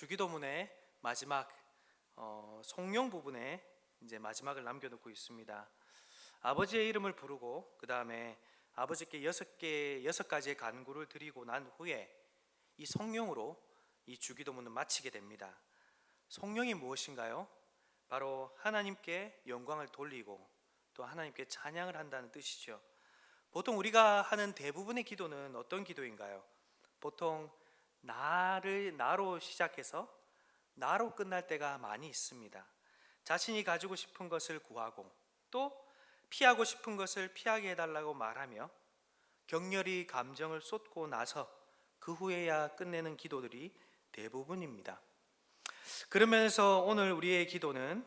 주기도문의 마지막 송영 부분에 이제 마지막을 남겨놓고 있습니다. 아버지의 이름을 부르고 그 다음에 아버지께 여섯 가지의 간구를 드리고 난 후에 이 성령으로 이 주기도문을 마치게 됩니다. 성령이 무엇인가요? 바로 하나님께 영광을 돌리고 또 하나님께 찬양을 한다는 뜻이죠. 보통 우리가 하는 대부분의 기도는 어떤 기도인가요? 보통 나로 시작해서 나로 끝날 때가 많이 있습니다. 자신이 가지고 싶은 것을 구하고 또 피하고 싶은 것을 피하게 해달라고 말하며 격렬히 감정을 쏟고 나서 그 후에야 끝내는 기도들이 대부분입니다. 그러면서 오늘 우리의 기도는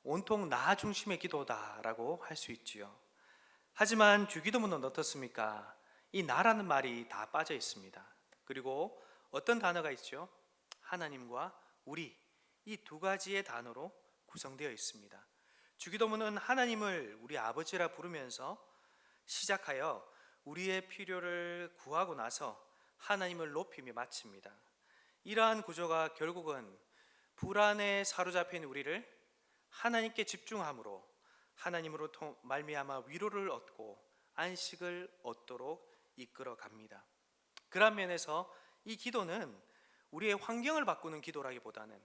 온통 나 중심의 기도다라고 할 수 있지요. 하지만 주기도문은 어떻습니까? 이 나라는 말이 다 빠져 있습니다. 그리고 어떤 단어가 있죠? 하나님과 우리, 이 두 가지의 단어로 구성되어 있습니다. 주기도문은 하나님을 우리 아버지라 부르면서 시작하여 우리의 필요를 구하고 나서 하나님을 높이며 마칩니다. 이러한 구조가 결국은 불안에 사로잡힌 우리를 하나님께 집중함으로 하나님으로 말미암아 위로를 얻고 안식을 얻도록 이끌어 갑니다. 그런 면에서 이 기도는 우리의 환경을 바꾸는 기도라기보다는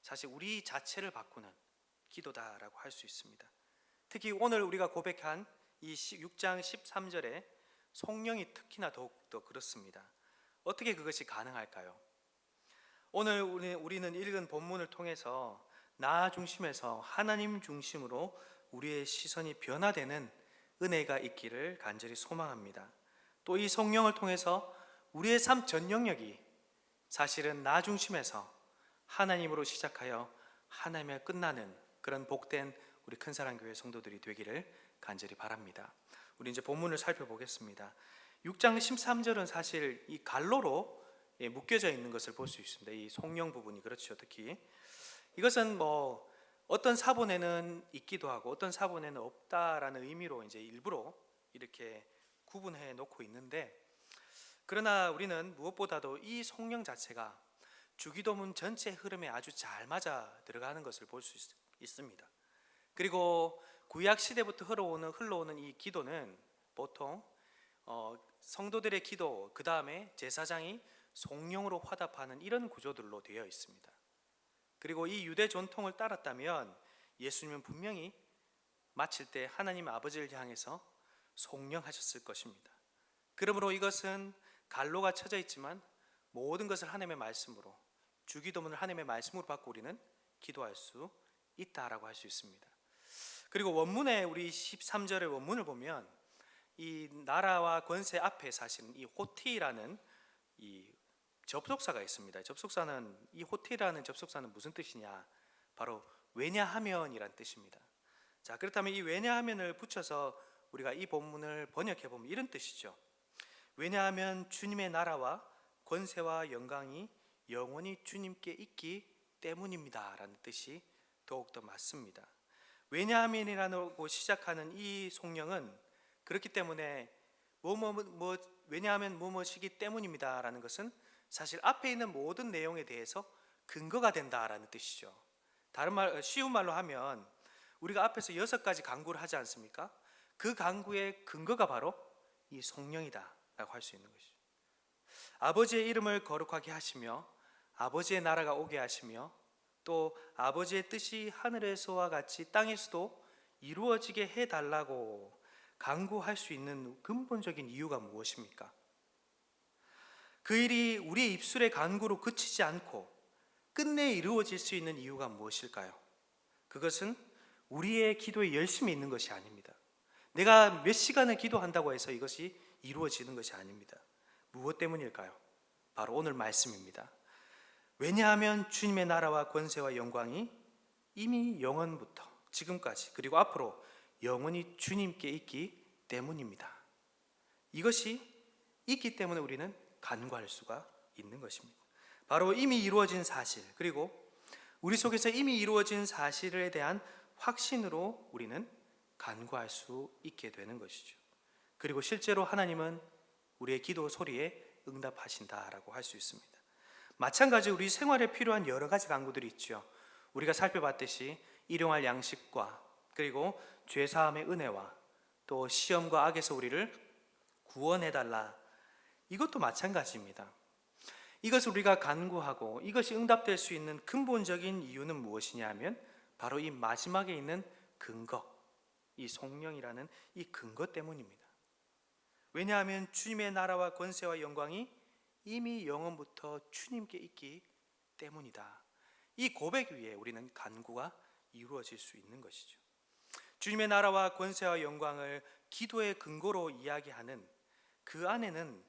사실 우리 자체를 바꾸는 기도다라고 할 수 있습니다. 특히 오늘 우리가 고백한 이 6장 13절에 성령이 특히나 더욱더 그렇습니다. 어떻게 그것이 가능할까요? 오늘 우리는 읽은 본문을 통해서 나 중심에서 하나님 중심으로 우리의 시선이 변화되는 은혜가 있기를 간절히 소망합니다. 또 이 성령을 통해서 우리의 삶 전 영역이 사실은 나 중심에서 하나님으로 시작하여 하나님에 끝나는 그런 복된 우리 큰사랑교회 성도들이 되기를 간절히 바랍니다. 우리 이제 본문을 살펴보겠습니다. 6장 13절은 사실 이 갈로로 묶여져 있는 것을 볼 수 있습니다. 이 성령 부분이 그렇죠. 특히 이것은 어떤 사본에는 있기도 하고 어떤 사본에는 없다라는 의미로 이제 일부러 이렇게 구분해 놓고 있는데, 그러나 우리는 무엇보다도 이 성령 자체가 주기도문 전체 흐름에 아주 잘 맞아 들어가는 것을 볼 수 있습니다. 그리고 구약 시대부터 흘러오는 이 기도는 보통 성도들의 기도, 그 다음에 제사장이 성령으로 화답하는 이런 구조들로 되어 있습니다. 그리고 이 유대 전통을 따랐다면 예수님은 분명히 마칠 때 하나님 아버지를 향해서 성령하셨을 것입니다. 그러므로 이것은 갈로가 쳐져 있지만 모든 것을 하나님의 말씀으로, 주기도문을 하나님의 말씀으로 받고 우리는 기도할 수 있다라고 할 수 있습니다. 그리고 원문에 우리 13절의 원문을 보면 이 나라와 권세 앞에 사실은 이 호티라는 이 접속사가 있습니다. 이 호티라는 접속사는 무슨 뜻이냐? 바로 왜냐하면이란 뜻입니다. 자, 그렇다면 이 왜냐하면을 붙여서 우리가 이 본문을 번역해 보면 이런 뜻이죠. 왜냐하면 주님의 나라와 권세와 영광이 영원히 주님께 있기 때문입니다 라는 뜻이 더욱더 맞습니다. 왜냐하면이라고 시작하는 이 송령은 그렇기 때문에 왜냐하면 뭐뭐시기 때문입니다 라는 것은 사실 앞에 있는 모든 내용에 대해서 근거가 된다라는 뜻이죠. 쉬운 말로 하면 우리가 앞에서 6가지 간구를 하지 않습니까? 그 간구의 근거가 바로 이 성령이다 라고 할 수 있는 것이죠. 아버지의 이름을 거룩하게 하시며 아버지의 나라가 오게 하시며 또 아버지의 뜻이 하늘에서와 같이 땅에서도 이루어지게 해달라고 간구할 수 있는 근본적인 이유가 무엇입니까? 그 일이 우리의 입술의 간구로 그치지 않고 끝내 이루어질 수 있는 이유가 무엇일까요? 그것은 우리의 기도에 열심이 있는 것이 아닙니다. 내가 몇 시간을 기도한다고 해서 이것이 이루어지는 것이 아닙니다. 무엇 때문일까요? 바로 오늘 말씀입니다. 왜냐하면 주님의 나라와 권세와 영광이 이미 영원부터 지금까지 그리고 앞으로 영원히 주님께 있기 때문입니다. 이것이 있기 때문에 우리는 간구할 수가 있는 것입니다. 바로 이미 이루어진 사실, 그리고 우리 속에서 이미 이루어진 사실에 대한 확신으로 우리는 간구할 수 있게 되는 것이죠. 그리고 실제로 하나님은 우리의 기도 소리에 응답하신다라고 할 수 있습니다. 마찬가지로 우리 생활에 필요한 여러 가지 간구들이 있죠. 우리가 살펴봤듯이 일용할 양식과 그리고 죄사함의 은혜와 또 시험과 악에서 우리를 구원해달라. 이것도 마찬가지입니다. 이것을 우리가 간구하고 이것이 응답될 수 있는 근본적인 이유는 무엇이냐 하면 바로 이 마지막에 있는 근거, 이 성령이라는 이 근거 때문입니다. 왜냐하면 주님의 나라와 권세와 영광이 이미 영원부터 주님께 있기 때문이다. 이 고백 위에 우리는 간구가 이루어질 수 있는 것이죠. 주님의 나라와 권세와 영광을 기도의 근거로 이야기하는 그 안에는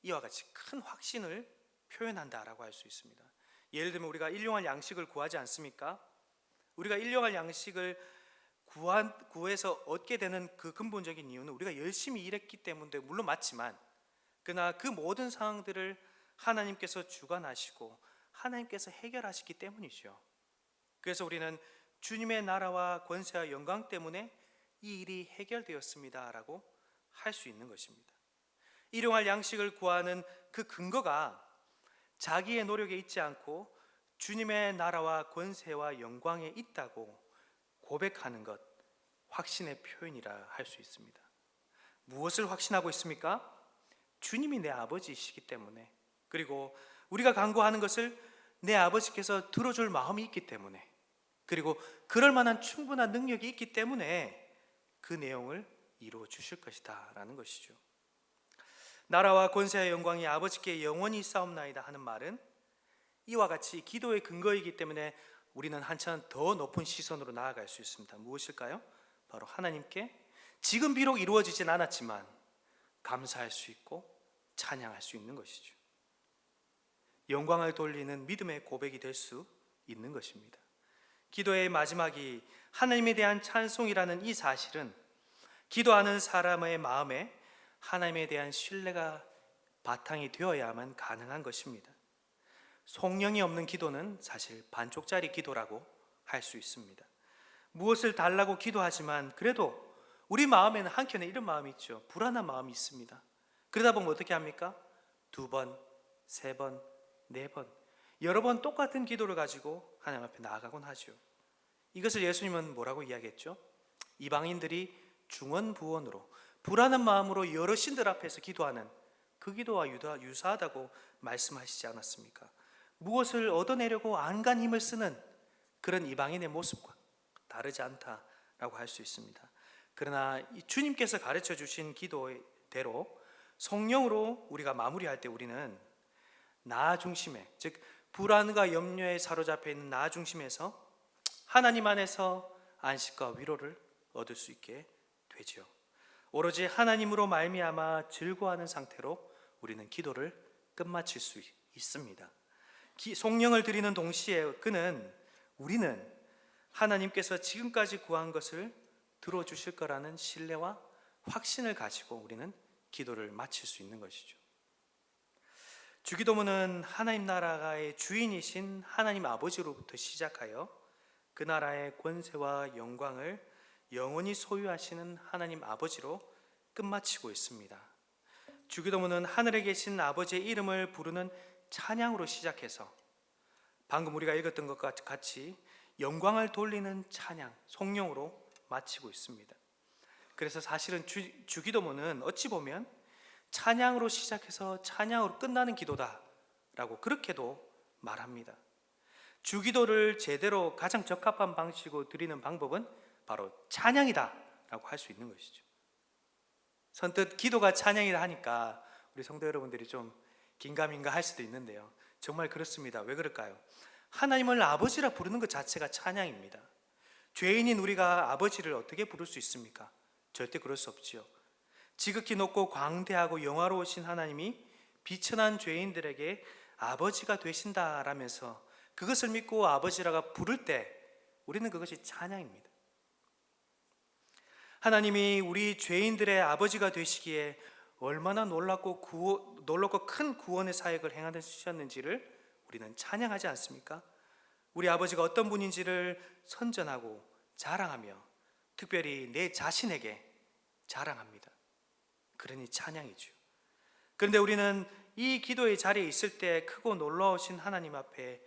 이와 같이 큰 확신을 표현한다라고 할 수 있습니다. 예를 들면 우리가 일용할 양식을 구하지 않습니까? 우리가 일용할 양식을 구해서 얻게 되는 그 근본적인 이유는 우리가 열심히 일했기 때문에 물론 맞지만 그러나 그 모든 상황들을 하나님께서 주관하시고 하나님께서 해결하시기 때문이죠. 그래서 우리는 주님의 나라와 권세와 영광 때문에 이 일이 해결되었습니다라고 할 수 있는 것입니다. 일용할 양식을 구하는 그 근거가 자기의 노력에 있지 않고 주님의 나라와 권세와 영광에 있다고 고백하는 것, 확신의 표현이라 할 수 있습니다. 무엇을 확신하고 있습니까? 주님이 내 아버지이시기 때문에, 그리고 우리가 간구하는 것을 내 아버지께서 들어줄 마음이 있기 때문에, 그리고 그럴 만한 충분한 능력이 있기 때문에 그 내용을 이루어 주실 것이다 라는 것이죠. 나라와 권세와 영광이 아버지께 영원히 싸움나이다 하는 말은 이와 같이 기도의 근거이기 때문에 우리는 한참 더 높은 시선으로 나아갈 수 있습니다. 무엇일까요? 바로 하나님께 지금 비록 이루어지진 않았지만 감사할 수 있고 찬양할 수 있는 것이죠. 영광을 돌리는 믿음의 고백이 될 수 있는 것입니다. 기도의 마지막이 하나님에 대한 찬송이라는 이 사실은 기도하는 사람의 마음에 하나님에 대한 신뢰가 바탕이 되어야만 가능한 것입니다. 성령이 없는 기도는 사실 반쪽짜리 기도라고 할 수 있습니다. 무엇을 달라고 기도하지만 그래도 우리 마음에는 한켠에 이런 마음이 있죠. 불안한 마음이 있습니다. 그러다 보면 어떻게 합니까? 2번, 3번, 4번, 여러 번 똑같은 기도를 가지고 하나님 앞에 나아가곤 하죠. 이것을 예수님은 뭐라고 이야기했죠? 이방인들이 중언부언으로 불안한 마음으로 여러 신들 앞에서 기도하는 그 기도와 유사하다고 말씀하시지 않았습니까? 무엇을 얻어내려고 안간 힘을 쓰는 그런 이방인의 모습과 다르지 않다라고 할 수 있습니다. 그러나 주님께서 가르쳐 주신 기도대로 성령으로 우리가 마무리할 때 우리는 나 중심에, 즉 불안과 염려에 사로잡혀 있는 나 중심에서 하나님 안에서 안식과 위로를 얻을 수 있게 되죠. 오로지 하나님으로 말미암아 즐거워하는 상태로 우리는 기도를 끝마칠 수 있습니다. 성령을 드리는 동시에 우리는 하나님께서 지금까지 구한 것을 들어주실 거라는 신뢰와 확신을 가지고 우리는 기도를 마칠 수 있는 것이죠. 주기도문은 하나님 나라의 주인이신 하나님 아버지로부터 시작하여 그 나라의 권세와 영광을 영원히 소유하시는 하나님 아버지로 끝마치고 있습니다. 주기도문은 하늘에 계신 아버지의 이름을 부르는 찬양으로 시작해서 방금 우리가 읽었던 것과 같이 영광을 돌리는 찬양, 성령으로 마치고 있습니다. 그래서 사실은 주기도문은 어찌 보면 찬양으로 시작해서 찬양으로 끝나는 기도다라고 그렇게도 말합니다. 주기도를 제대로 가장 적합한 방식으로 드리는 방법은 바로 찬양이다라고 할 수 있는 것이죠. 선뜻 기도가 찬양이다 하니까 우리 성도 여러분들이 좀 긴가민가 할 수도 있는데요, 정말 그렇습니다. 왜 그럴까요? 하나님을 아버지라 부르는 것 자체가 찬양입니다. 죄인인 우리가 아버지를 어떻게 부를 수 있습니까? 절대 그럴 수 없지요. 지극히 높고 광대하고 영화로우신 하나님이 비천한 죄인들에게 아버지가 되신다라면서 그것을 믿고 아버지라고 부를 때 우리는 그것이 찬양입니다. 하나님이 우리 죄인들의 아버지가 되시기에 얼마나 놀랍고 큰 구원의 사역을 행하셨는지를 우리는 찬양하지 않습니까? 우리 아버지가 어떤 분인지를 선전하고 자랑하며 특별히 내 자신에게 자랑합니다. 그러니 찬양이죠. 그런데 우리는 이 기도의 자리에 있을 때 크고 놀라우신 하나님 앞에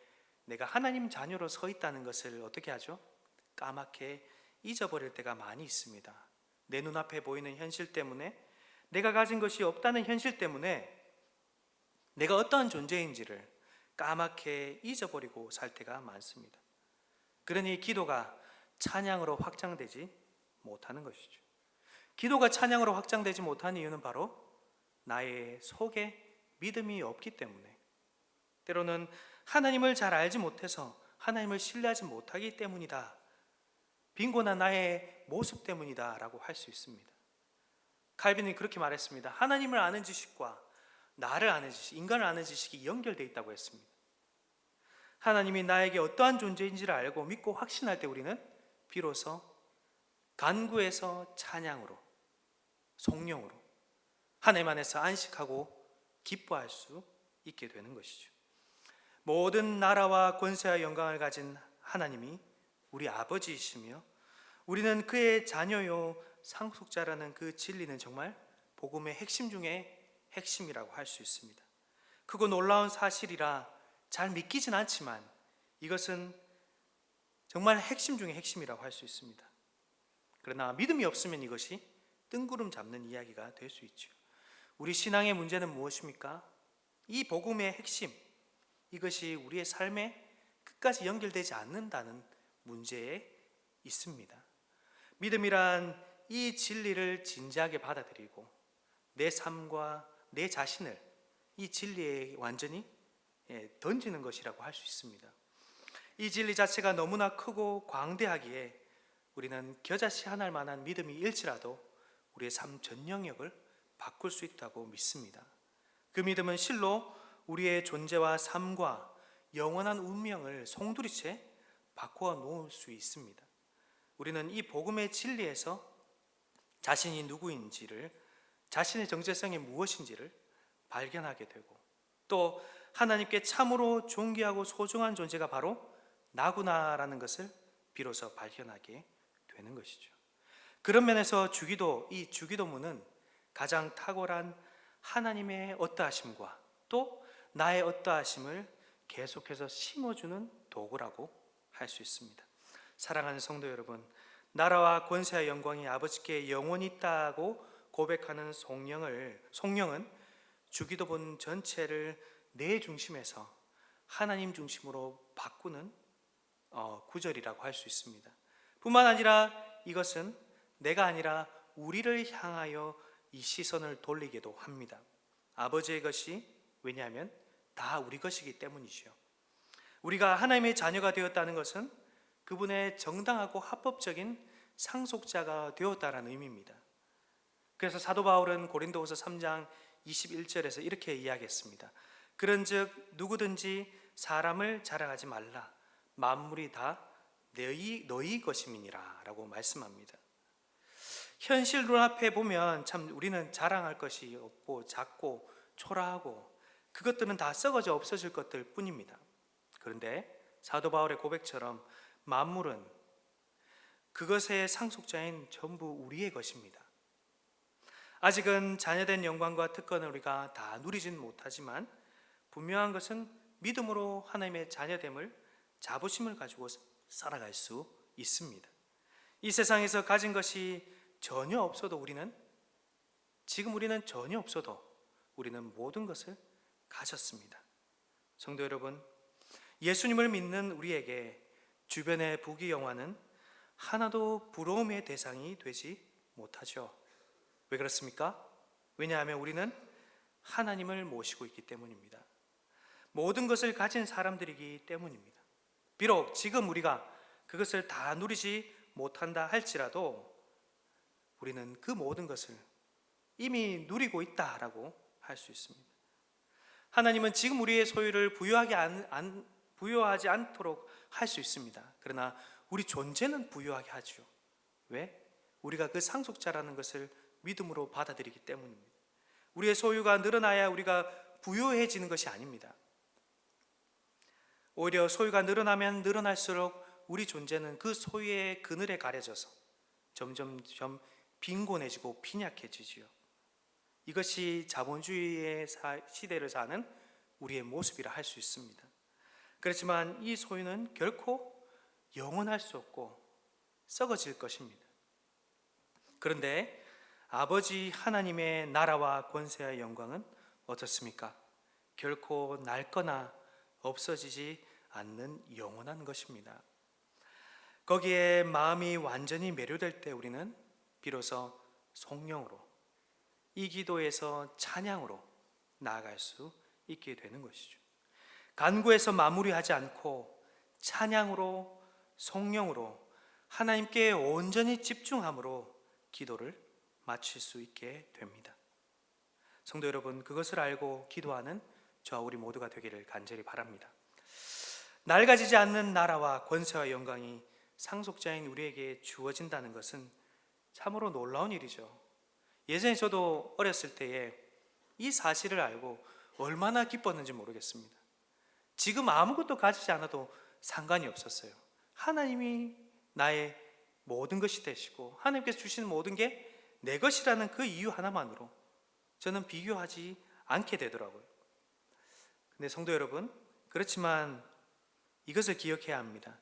내가 하나님 자녀로 서 있다는 것을 어떻게 하죠? 까맣게 잊어버릴 때가 많이 있습니다. 내 눈앞에 보이는 현실 때문에, 내가 가진 것이 없다는 현실 때문에 내가 어떠한 존재인지를 까맣게 잊어버리고 살 때가 많습니다. 그러니 기도가 찬양으로 확장되지 못하는 것이죠. 기도가 찬양으로 확장되지 못하는 이유는 바로 나의 속에 믿음이 없기 때문에, 때로는 하나님을 잘 알지 못해서 하나님을 신뢰하지 못하기 때문이다, 빈곤한 나의 모습 때문이다 라고 할 수 있습니다. 칼빈이 그렇게 말했습니다. 하나님을 아는 지식과 나를 아는 지식, 인간을 아는 지식이 연결되어 있다고 했습니다. 하나님이 나에게 어떠한 존재인지를 알고 믿고 확신할 때 우리는 비로소 간구에서 찬양으로, 성령으로 하나님 안에서 안식하고 기뻐할 수 있게 되는 것이죠. 모든 나라와 권세와 영광을 가진 하나님이 우리 아버지이시며 우리는 그의 자녀요 상속자라는 그 진리는 정말 복음의 핵심 중에 핵심이라고 할 수 있습니다. 크고 놀라운 사실이라 잘 믿기진 않지만 이것은 정말 핵심 중에 핵심이라고 할 수 있습니다. 그러나 믿음이 없으면 이것이 뜬구름 잡는 이야기가 될 수 있죠. 우리 신앙의 문제는 무엇입니까? 이 복음의 핵심, 이것이 우리의 삶에 끝까지 연결되지 않는다는 문제에 있습니다. 믿음이란 이 진리를 진지하게 받아들이고 내 삶과 내 자신을 이 진리에 완전히 던지는 것이라고 할 수 있습니다. 이 진리 자체가 너무나 크고 광대하기에 우리는 겨자씨 하나일 만한 믿음이 일지라도 우리의 삶 전 영역을 바꿀 수 있다고 믿습니다. 그 믿음은 실로 우리의 존재와 삶과 영원한 운명을 송두리째 바꾸어 놓을 수 있습니다. 우리는 이 복음의 진리에서 자신이 누구인지를, 자신의 정체성이 무엇인지를 발견하게 되고, 또 하나님께 참으로 존귀하고 소중한 존재가 바로 나구나라는 것을 비로소 발견하게 되는 것이죠. 그런 면에서 주기도, 이 주기도문은 가장 탁월한 하나님의 어떠하심과 또 나의 어떠하심을 계속해서 심어주는 도구라고 할 수 있습니다. 사랑하는 성도 여러분, 나라와 권세와 영광이 아버지께 영원히 있다고 고백하는 송영은 주기도문 전체를 내 중심에서 하나님 중심으로 바꾸는 구절이라고 할 수 있습니다. 뿐만 아니라 이것은 내가 아니라 우리를 향하여 이 시선을 돌리기도 합니다. 아버지의 것이, 왜냐하면 다 우리 것이기 때문이죠. 우리가 하나님의 자녀가 되었다는 것은 그분의 정당하고 합법적인 상속자가 되었다는 의미입니다. 그래서 사도 바울은 고린도후서 3장 21절에서 이렇게 이야기했습니다. 그런즉 누구든지 사람을 자랑하지 말라. 만물이 다 너희 것임이니라 라고 말씀합니다. 현실 눈앞에 보면 참 우리는 자랑할 것이 없고 작고 초라하고 그것들은 다 썩어져 없어질 것들 뿐입니다. 그런데 사도 바울의 고백처럼 만물은 그것의 상속자인 전부 우리의 것입니다. 아직은 자녀된 영광과 특권을 우리가 다 누리진 못하지만 분명한 것은 믿음으로 하나님의 자녀됨을, 자부심을 가지고 살아갈 수 있습니다. 이 세상에서 가진 것이 전혀 없어도 우리는 전혀 없어도 우리는 모든 것을 가졌습니다. 성도 여러분, 예수님을 믿는 우리에게 주변의 부귀영화는 하나도 부러움의 대상이 되지 못하죠. 왜 그렇습니까? 왜냐하면 우리는 하나님을 모시고 있기 때문입니다. 모든 것을 가진 사람들이기 때문입니다. 비록 지금 우리가 그것을 다 누리지 못한다 할지라도 우리는 그 모든 것을 이미 누리고 있다라고 할 수 있습니다. 하나님은 지금 우리의 소유를 부여하지 않도록 할 수 있습니다. 그러나 우리 존재는 부여하게 하죠. 왜? 우리가 그 상속자라는 것을 믿음으로 받아들이기 때문입니다. 우리의 소유가 늘어나야 우리가 부유해지는 것이 아닙니다. 오히려 소유가 늘어나면 늘어날수록 우리 존재는 그 소유의 그늘에 가려져서 점점점 빈곤해지고 빈약해지지요. 이것이 자본주의의 시대를 사는 우리의 모습이라 할 수 있습니다. 그렇지만 이 소유는 결코 영원할 수 없고 썩어질 것입니다. 그런데 아버지 하나님의 나라와 권세와 영광은 어떻습니까? 결코 낡거나 없어지지 않는 영원한 것입니다. 거기에 마음이 완전히 매료될 때 우리는 비로소 성령으로, 이 기도에서 찬양으로 나아갈 수 있게 되는 것이죠. 간구에서 마무리하지 않고 찬양으로, 성령으로 하나님께 온전히 집중함으로 기도를 마칠 수 있게 됩니다. 성도 여러분, 그것을 알고 기도하는 저와 우리 모두가 되기를 간절히 바랍니다. 낡아지지 않는 나라와 권세와 영광이 상속자인 우리에게 주어진다는 것은 참으로 놀라운 일이죠. 예전에 저도 어렸을 때에 이 사실을 알고 얼마나 기뻤는지 모르겠습니다. 지금 아무것도 가지지 않아도 상관이 없었어요. 하나님이 나의 모든 것이 되시고 하나님께서 주시는 모든 게 내 것이라는 그 이유 하나만으로 저는 비교하지 않게 되더라고요. 근데 성도 여러분, 그렇지만 이것을 기억해야 합니다.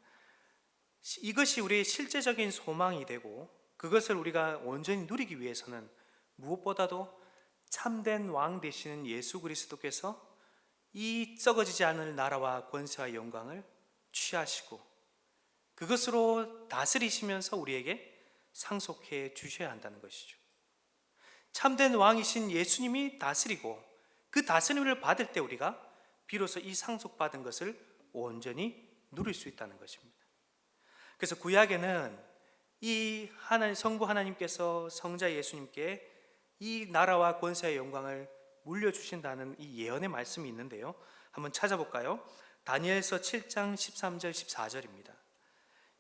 이것이 우리의 실제적인 소망이 되고 그것을 우리가 온전히 누리기 위해서는 무엇보다도 참된 왕 되시는 예수 그리스도께서 이 썩어지지 않을 나라와 권세와 영광을 취하시고 그것으로 다스리시면서 우리에게 상속해 주셔야 한다는 것이죠. 참된 왕이신 예수님이 다스리고 그 다스림을 받을 때 우리가 비로소 이 상속받은 것을 온전히 누릴 수 있다는 것입니다. 그래서 구약에는 이 성부 하나님께서 성자 예수님께 이 나라와 권세와 영광을 물려주신다는 이 예언의 말씀이 있는데요, 한번 찾아볼까요? 다니엘서 7장 13절 14절입니다.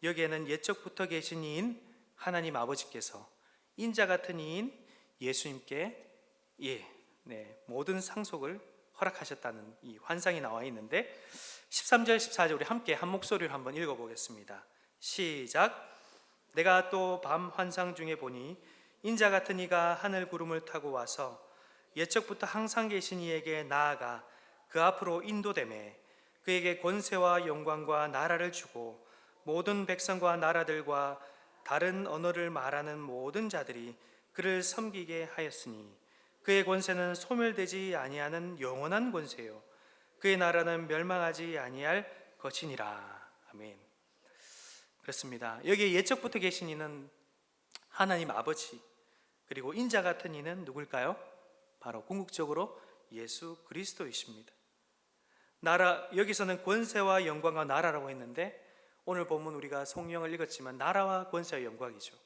여기에는 옛적부터 계신 이인 하나님 아버지께서 인자 같은 이인 예수님께 모든 상속을 허락하셨다는 이 환상이 나와 있는데 13절 14절 우리 함께 한 목소리로 한번 읽어보겠습니다. 시작. 내가 또 밤 환상 중에 보니 인자 같은 이가 하늘 구름을 타고 와서 옛적부터 항상 계신 이에게 나아가 그 앞으로 인도되매 그에게 권세와 영광과 나라를 주고 모든 백성과 나라들과 다른 언어를 말하는 모든 자들이 그를 섬기게 하였으니 그의 권세는 소멸되지 아니하는 영원한 권세요 그의 나라는 멸망하지 아니할 것이니라. 아멘. 그렇습니다. 여기에 옛적부터 계신 이는 하나님 아버지, 그리고 인자 같은 이는 누굴까요? 바로 궁극적으로 예수 그리스도이십니다. 여기서는 권세와 영광과 나라라고 했는데 오늘 본문 우리가 성령을 읽었지만 나라와 권세와 영광이죠.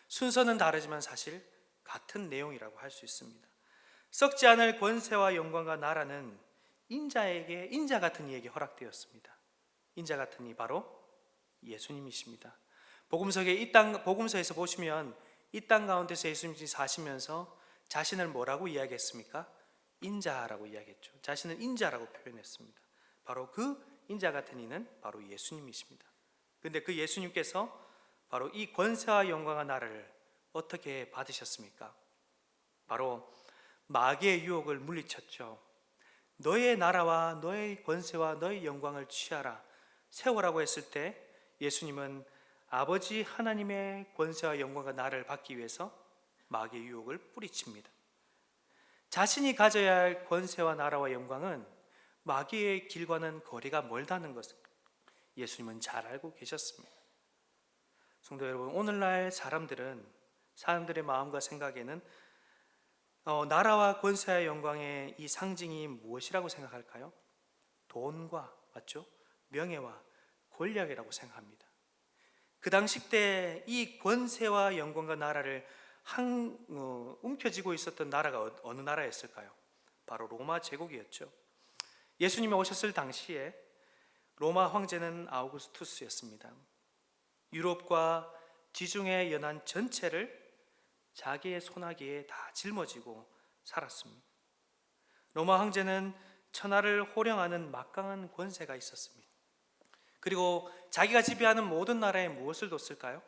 순서는 다르지만 사실 같은 내용이라고 할 수 있습니다. 썩지 않을 권세와 영광과 나라는 인자 같은 이에게 허락되었습니다. 인자 같은 이 바로 예수님이십니다. 복음서에서 보시면 이 땅 가운데서 예수님이 사시면서 자신을 뭐라고 이야기했습니까? 인자라고 이야기했죠. 자신을 인자라고 표현했습니다. 바로 그 인자 같은 이는 바로 예수님이십니다. 그런데 그 예수님께서 바로 이 권세와 영광과 나라를 어떻게 받으셨습니까? 바로 마귀의 유혹을 물리쳤죠. 너의 나라와 너의 권세와 너의 영광을 취하라, 세우라고 했을 때 예수님은 아버지 하나님의 권세와 영광과 나라를 받기 위해서 마귀의 유혹을 뿌리칩니다. 자신이 가져야 할 권세와 나라와 영광은 마귀의 길과는 거리가 멀다는 것을 예수님은 잘 알고 계셨습니다. 성도 여러분, 오늘날 사람들의 마음과 생각에는 나라와 권세와 영광의 이 상징이 무엇이라고 생각할까요? 돈과, 맞죠? 명예와 권력이라고 생각합니다. 그 당시 때 이 권세와 영광과 나라를 움켜쥐고 있었던 나라가 어느 나라였을까요? 바로 로마 제국이었죠. 예수님이 오셨을 당시에 로마 황제는 아우구스투스였습니다. 유럽과 지중해 연안 전체를 자기의 손아귀에 다 짊어지고 살았습니다. 로마 황제는 천하를 호령하는 막강한 권세가 있었습니다. 그리고 자기가 지배하는 모든 나라에 무엇을 뒀을까요?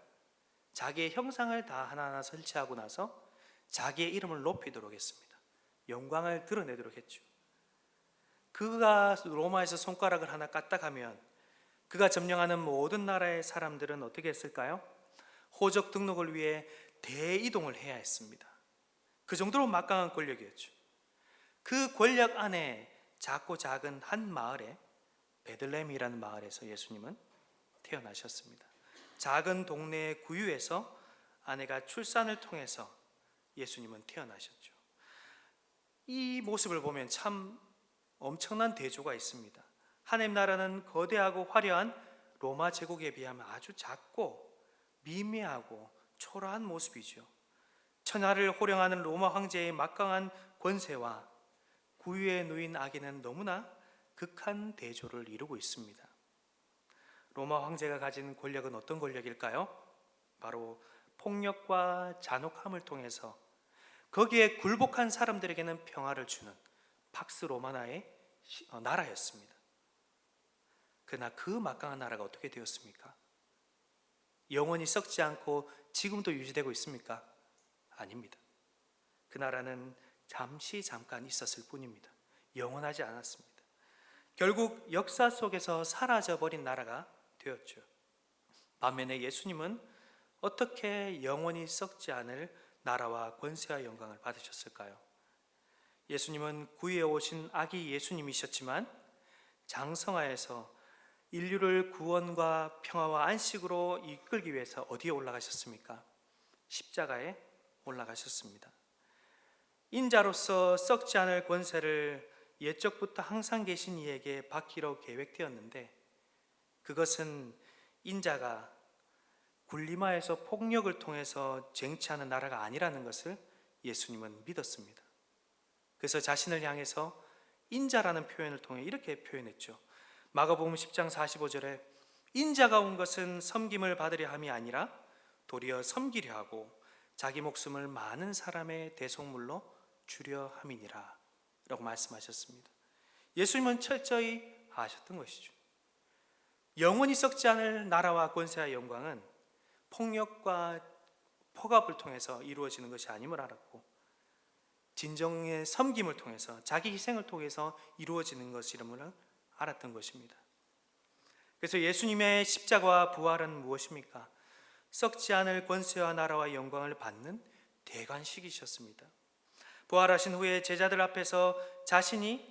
자기의 형상을 다 하나하나 설치하고 나서 자기의 이름을 높이도록 했습니다. 영광을 드러내도록 했죠. 그가 로마에서 손가락을 하나 까딱하면 그가 점령하는 모든 나라의 사람들은 어떻게 했을까요? 호적 등록을 위해 대이동을 해야 했습니다. 그 정도로 막강한 권력이었죠. 그 권력 안에 작고 작은 한 마을에, 베들레헴이라는 마을에서 예수님은 태어나셨습니다. 작은 동네의 구유에서 아내가 출산을 통해서 예수님은 태어나셨죠. 이 모습을 보면 참 엄청난 대조가 있습니다. 하나님 나라는 거대하고 화려한 로마 제국에 비하면 아주 작고 미미하고 초라한 모습이죠. 천하를 호령하는 로마 황제의 막강한 권세와 구유에 누인 아기는 너무나 극한 대조를 이루고 있습니다. 로마 황제가 가진 권력은 어떤 권력일까요? 바로 폭력과 잔혹함을 통해서 거기에 굴복한 사람들에게는 평화를 주는 팍스 로마나의 나라였습니다. 그러나 그 막강한 나라가 어떻게 되었습니까? 영원히 썩지 않고 지금도 유지되고 있습니까? 아닙니다. 그 나라는 잠깐 있었을 뿐입니다. 영원하지 않았습니다. 결국 역사 속에서 사라져버린 나라가 되었죠. 반면에 예수님은 어떻게 영원히 썩지 않을 나라와 권세와 영광을 받으셨을까요? 예수님은 구유에 오신 아기 예수님이셨지만 장성하에서 인류를 구원과 평화와 안식으로 이끌기 위해서 어디에 올라가셨습니까? 십자가에 올라가셨습니다. 인자로서 썩지 않을 권세를 옛적부터 항상 계신 이에게 받기로 계획되었는데 그것은 인자가 군림하에서 폭력을 통해서 쟁취하는 나라가 아니라는 것을 예수님은 믿었습니다. 그래서 자신을 향해서 인자라는 표현을 통해 이렇게 표현했죠. 마가복음 10장 45절에 인자가 온 것은 섬김을 받으려 함이 아니라 도리어 섬기려 하고 자기 목숨을 많은 사람의 대속물로 주려 함이니라 라고 말씀하셨습니다. 예수님은 철저히 아셨던 것이죠. 영원히 썩지 않을 나라와 권세와 영광은 폭력과 폭압을 통해서 이루어지는 것이 아님을 알았고 진정의 섬김을 통해서 자기 희생을 통해서 이루어지는 것이름을 알았던 것입니다. 그래서 예수님의 십자가와 부활은 무엇입니까? 썩지 않을 권세와 나라와 영광을 받는 대관식이셨습니다. 부활하신 후에 제자들 앞에서 자신이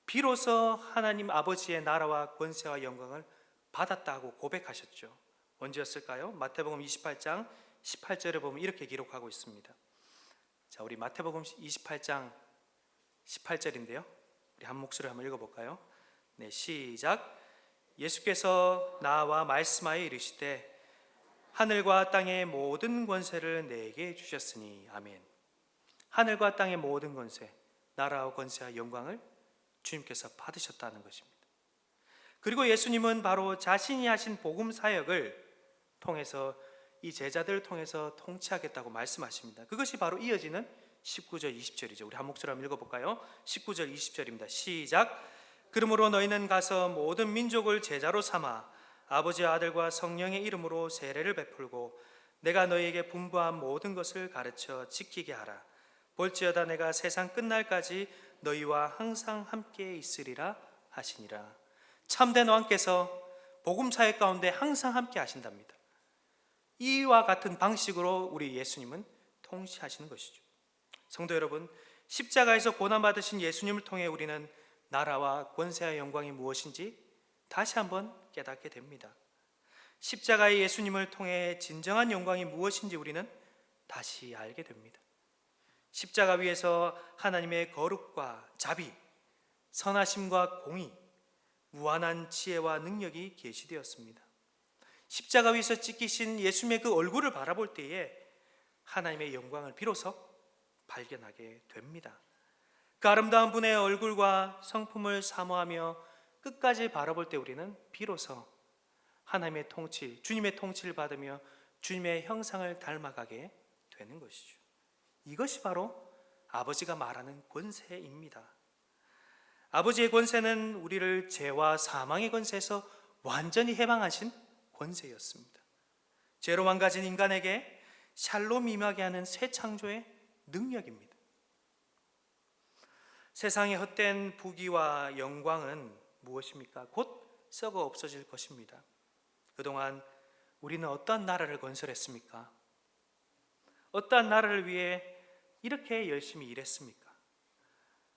비로소 하나님 아버지의 나라와 권세와 영광을 받았다고 고백하셨죠. 언제였을까요? 마태복음 28장 18절에 보면 이렇게 기록하고 있습니다. 자, 우리 마태복음 28장 18절인데요. 우리 한 목소리로 한번 읽어볼까요? 네, 시작. 예수께서 나와 말씀하여 이르시되 하늘과 땅의 모든 권세를 내게 주셨으니 아멘. 하늘과 땅의 모든 권세, 나라와 권세와 영광을 주님께서 받으셨다는 것입니다. 그리고 예수님은 바로 자신이 하신 복음 사역을 통해서 이 제자들을 통해서 통치하겠다고 말씀하십니다. 그것이 바로 이어지는 19절 20절이죠. 우리 한 목소리 한번 읽어볼까요? 19절 20절입니다. 시작. 그러므로 너희는 가서 모든 민족을 제자로 삼아 아버지와 아들과 성령의 이름으로 세례를 베풀고 내가 너희에게 분부한 모든 것을 가르쳐 지키게 하라. 볼지어다 내가 세상 끝날까지 너희와 항상 함께 있으리라 하시니라. 참된 왕께서 복음 사역 가운데 항상 함께 하신답니다. 이와 같은 방식으로 우리 예수님은 통치하시는 것이죠. 성도 여러분, 십자가에서 고난받으신 예수님을 통해 우리는 나라와 권세와 영광이 무엇인지 다시 한번 깨닫게 됩니다. 십자가의 예수님을 통해 진정한 영광이 무엇인지 우리는 다시 알게 됩니다. 십자가 위에서 하나님의 거룩과 자비, 선하심과 공의, 무한한 지혜와 능력이 계시되었습니다. 십자가 위에서 찍히신 예수님의 그 얼굴을 바라볼 때에 하나님의 영광을 비로소 발견하게 됩니다. 그 아름다운 분의 얼굴과 성품을 사모하며 끝까지 바라볼 때 우리는 비로소 하나님의 통치, 주님의 통치를 받으며 주님의 형상을 닮아가게 되는 것이죠. 이것이 바로 아버지가 말하는 권세입니다. 아버지의 권세는 우리를 죄와 사망의 권세에서 완전히 해방하신 권세였습니다. 죄로 망가진 인간에게 샬롬 임하게 하는 새 창조의 능력입니다. 세상의 헛된 부귀와 영광은 무엇입니까? 곧 썩어 없어질 것입니다. 그동안 우리는 어떠한 나라를 건설했습니까? 어떠한 나라를 위해 이렇게 열심히 일했습니까?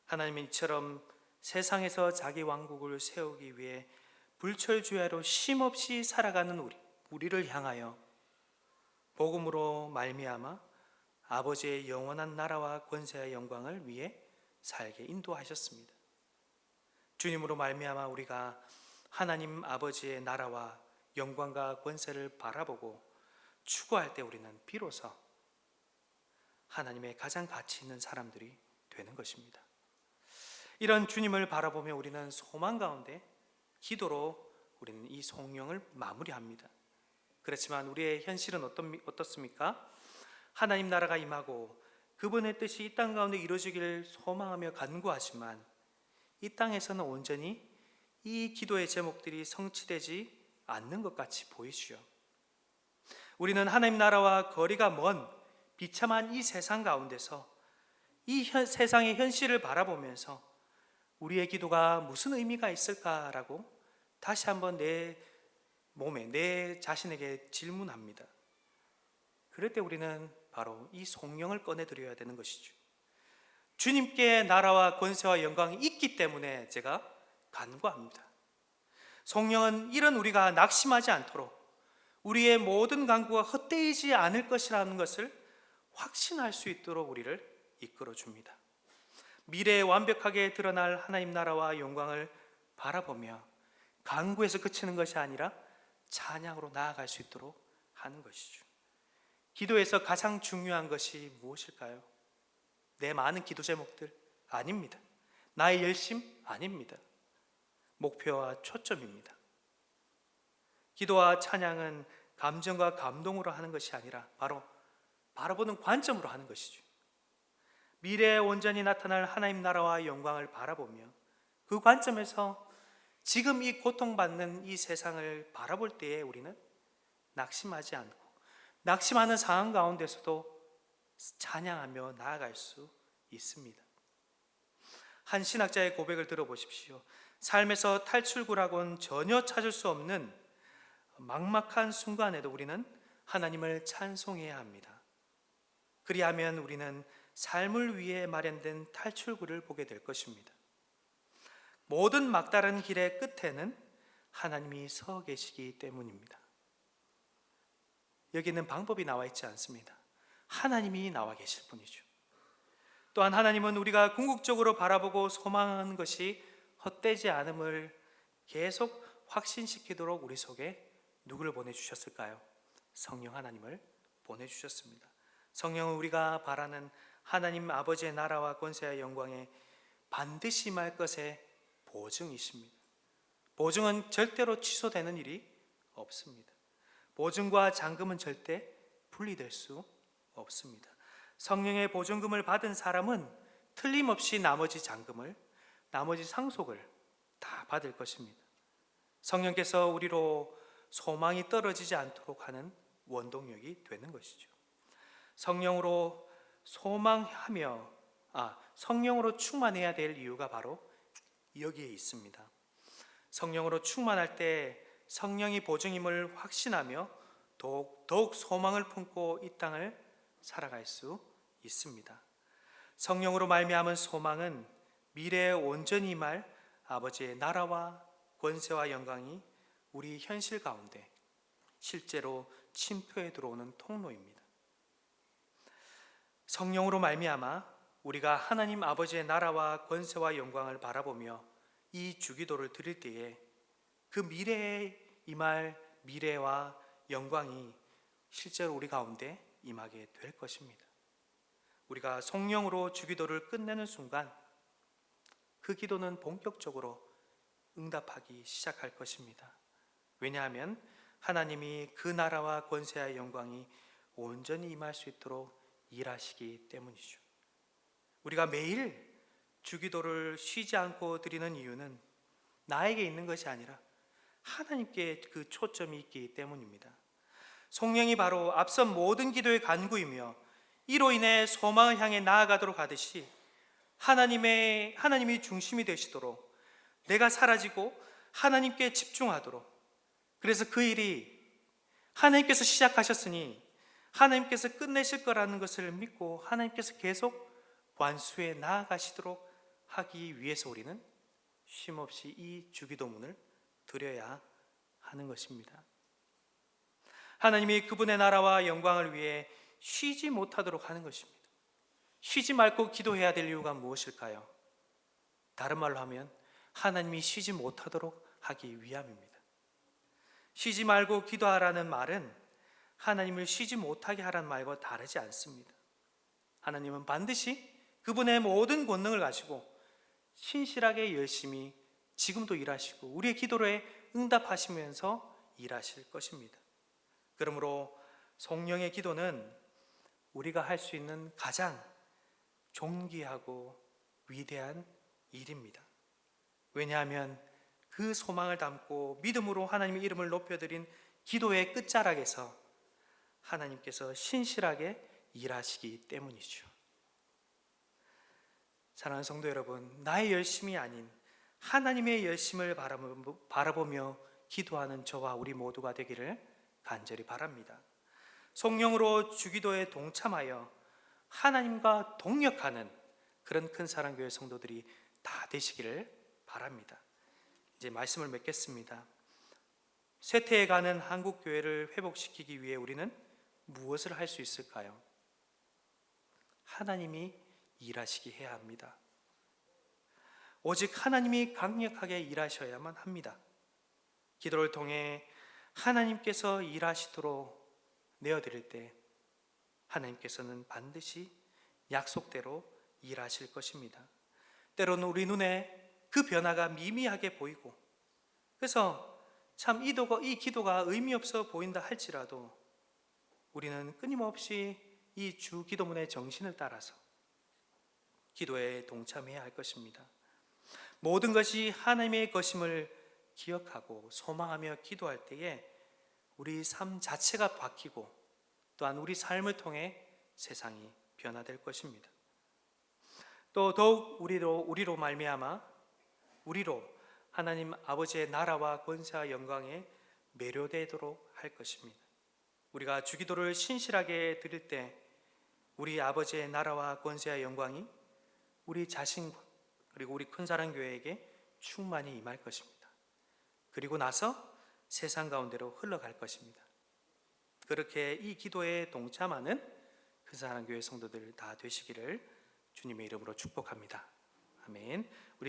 하나님은 이처럼 세상에서 자기 왕국을 세우기 위해 불철주야로 쉼없이 살아가는 우리를 향하여 복음으로 말미암아 아버지의 영원한 나라와 권세와 영광을 위해 살게 인도하셨습니다. 주님으로 말미암아 우리가 하나님 아버지의 나라와 영광과 권세를 바라보고 추구할 때 우리는 비로소 하나님의 가장 가치 있는 사람들이 되는 것입니다. 이런 주님을 바라보며 우리는 소망 가운데 기도로 우리는 이 성령을 마무리합니다. 그렇지만 우리의 현실은 어떻습니까? 하나님 나라가 임하고 그분의 뜻이 이 땅 가운데 이루어지기를 소망하며 간구하지만 이 땅에서는 온전히 이 기도의 제목들이 성취되지 않는 것 같이 보이시오. 우리는 하나님 나라와 거리가 먼 비참한 이 세상 가운데서 이 세상의 현실을 바라보면서 우리의 기도가 무슨 의미가 있을까라고 다시 한번 내 몸에, 내 자신에게 질문합니다. 그럴 때 우리는 바로 이 성령을 꺼내드려야 되는 것이죠. 주님께 나라와 권세와 영광이 있기 때문에 제가 간구합니다. 성령은 이런 우리가 낙심하지 않도록 우리의 모든 간구가 헛되이지 않을 것이라는 것을 확신할 수 있도록 우리를 이끌어 줍니다. 미래에 완벽하게 드러날 하나님 나라와 영광을 바라보며 간구에서 그치는 것이 아니라 찬양으로 나아갈 수 있도록 하는 것이죠. 기도에서 가장 중요한 것이 무엇일까요? 내 많은 기도 제목들 아닙니다. 나의 열심 아닙니다. 목표와 초점입니다. 기도와 찬양은 감정과 감동으로 하는 것이 아니라 바로 바라보는 관점으로 하는 것이죠. 미래에 온전히 나타날 하나님 나라와 영광을 바라보며 그 관점에서 지금 이 고통받는 이 세상을 바라볼 때에 우리는 낙심하지 않고 낙심하는 상황 가운데서도 찬양하며 나아갈 수 있습니다. 한 신학자의 고백을 들어보십시오. 삶에서 탈출구라고는 전혀 찾을 수 없는 막막한 순간에도 우리는 하나님을 찬송해야 합니다. 그리하면 우리는 삶을 위해 마련된 탈출구를 보게 될 것입니다. 모든 막다른 길의 끝에는 하나님이 서 계시기 때문입니다. 여기는 방법이 나와 있지 않습니다. 하나님이 나와 계실 뿐이죠. 또한 하나님은 우리가 궁극적으로 바라보고 소망하는 것이 헛되지 않음을 계속 확신시키도록 우리 속에 누구를 보내주셨을까요? 성령 하나님을 보내주셨습니다. 성령은 우리가 바라는 하나님 아버지의 나라와 권세와 영광에 반드시 임할 것의 보증이십니다. 보증은 절대로 취소되는 일이 없습니다. 보증과 잔금은 절대 분리될 수 없습니다. 성령의 보증금을 받은 사람은 틀림없이 나머지 잔금을, 나머지 상속을 다 받을 것입니다. 성령께서 우리로 소망이 떨어지지 않도록 하는 원동력이 되는 것이죠. 성령으로 성령으로 충만해야 될 이유가 바로 여기에 있습니다. 성령으로 충만할 때 성령이 보증임을 확신하며 더욱 소망을 품고 이 땅을 살아갈 수 있습니다. 성령으로 말미암은 소망은 미래에 온전히 임할 아버지의 나라와 권세와 영광이 우리 현실 가운데 실제로 침투해 들어오는 통로입니다. 성령으로 말미암아 우리가 하나님 아버지의 나라와 권세와 영광을 바라보며 이 주기도를 드릴 때에 그 미래에 임할 미래와 영광이 실제로 우리 가운데 임하게 될 것입니다. 우리가 성령으로 주기도를 끝내는 순간 그 기도는 본격적으로 응답하기 시작할 것입니다. 왜냐하면 하나님이 그 나라와 권세와 영광이 온전히 임할 수 있도록 일하시기 때문이죠. 우리가 매일 주기도를 쉬지 않고 드리는 이유는 나에게 있는 것이 아니라 하나님께 그 초점이 있기 때문입니다. 성령이 바로 앞선 모든 기도의 간구이며 이로 인해 소망을 향해 나아가도록 하듯이 하나님이 중심이 되시도록, 내가 사라지고 하나님께 집중하도록, 그래서 그 일이 하나님께서 시작하셨으니 하나님께서 끝내실 거라는 것을 믿고 하나님께서 계속 완수해 나아가시도록 하기 위해서 우리는 쉼없이 이 주기도문을 드려야 하는 것입니다. 하나님이 그분의 나라와 영광을 위해 쉬지 못하도록 하는 것입니다. 쉬지 말고 기도해야 될 이유가 무엇일까요? 다른 말로 하면 하나님이 쉬지 못하도록 하기 위함입니다. 쉬지 말고 기도하라는 말은 하나님을 쉬지 못하게 하라는 말과 다르지 않습니다. 하나님은 반드시 그분의 모든 권능을 가지고 신실하게 열심히 지금도 일하시고 우리의 기도에 응답하시면서 일하실 것입니다. 그러므로 성령의 기도는 우리가 할 수 있는 가장 존귀하고 위대한 일입니다. 왜냐하면 그 소망을 담고 믿음으로 하나님의 이름을 높여드린 기도의 끝자락에서 하나님께서 신실하게 일하시기 때문이죠. 사랑하는 성도 여러분, 나의 열심이 아닌 하나님의 열심을 바라보며 기도하는 저와 우리 모두가 되기를 간절히 바랍니다. 성령으로 주기도에 동참하여 하나님과 동역하는 그런 큰 사랑교회 성도들이 다 되시기를 바랍니다. 이제 말씀을 맺겠습니다. 쇠퇴해가는 한국교회를 회복시키기 위해 우리는 무엇을 할 수 있을까요? 하나님이 일하시게 해야 합니다. 오직 하나님이 강력하게 일하셔야만 합니다. 기도를 통해 하나님께서 일하시도록 내어드릴 때 하나님께서는 반드시 약속대로 일하실 것입니다. 때로는 우리 눈에 그 변화가 미미하게 보이고, 그래서 참 이 기도가 의미 없어 보인다 할지라도 우리는 끊임없이 이 주 기도문의 정신을 따라서 기도에 동참해야 할 것입니다. 모든 것이 하나님의 것임을 기억하고 소망하며 기도할 때에 우리 삶 자체가 바뀌고 또한 우리 삶을 통해 세상이 변화될 것입니다. 또 더욱 우리로 말미암아 우리로 하나님 아버지의 나라와 권세와 영광에 매료되도록 할 것입니다. 우리가 주기도를 신실하게 드릴 때 우리 아버지의 나라와 권세와 영광이 우리 자신과 그리고 우리 큰사랑교회에게 충만히 임할 것입니다. 그리고 나서 세상 가운데로 흘러갈 것입니다. 그렇게 이 기도에 동참하는 큰사랑교회 성도들 다 되시기를 주님의 이름으로 축복합니다. 아멘. 우리